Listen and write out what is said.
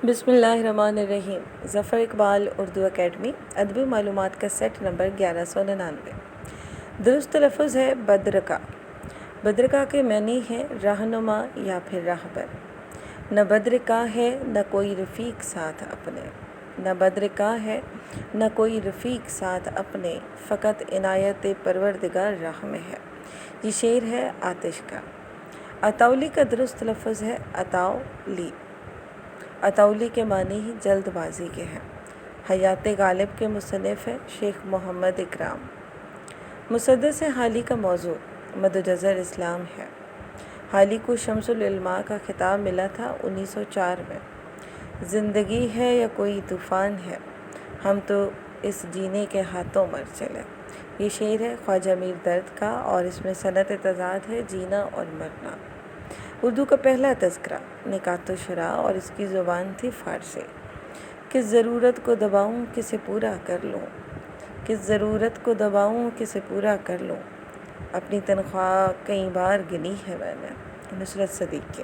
بسم اللہ الرحمن الرحیم۔ ظفر اقبال اردو اکیڈمی ادبی معلومات کا سیٹ نمبر 1199۔ درست تلفظ ہے بدرکا۔ بدرکا کے معنی ہے رہنما یا پھر راہبر۔ نہ بدرکا ہے نہ کوئی رفیق ساتھ اپنے، نہ بدرکا ہے نہ کوئی رفیق ساتھ اپنے، فقط عنایت پروردگار راہ میں ہے۔ یہ شعر ہے آتش کا۔ اطولی کا درست تلفظ ہے اطاولی۔ اطولی کے معنی ہی جلد بازی کے ہیں۔ حیات غالب کے مصنف ہے شیخ محمد اکرام۔ مسدس حالی کا موضوع مدجزر اسلام ہے۔ حالی کو شمس العلماء کا خطاب ملا تھا 1904 میں۔ زندگی ہے یا کوئی طوفان ہے، ہم تو اس جینے کے ہاتھوں مر چلے۔ یہ شعر ہے خواجہ میر درد کا اور اس میں صنعت تضاد ہے جینا اور مرنا۔ اردو کا پہلا تذکرہ نکات الشراء اور اس کی زبان تھی فارسی۔ کس ضرورت کو دباؤں کسے پورا کر لوں، کس ضرورت کو دباؤں کسے پورا کر لوں، اپنی تنخواہ کئی بار گنی ہے میں نے۔ نصرت صدیق کے۔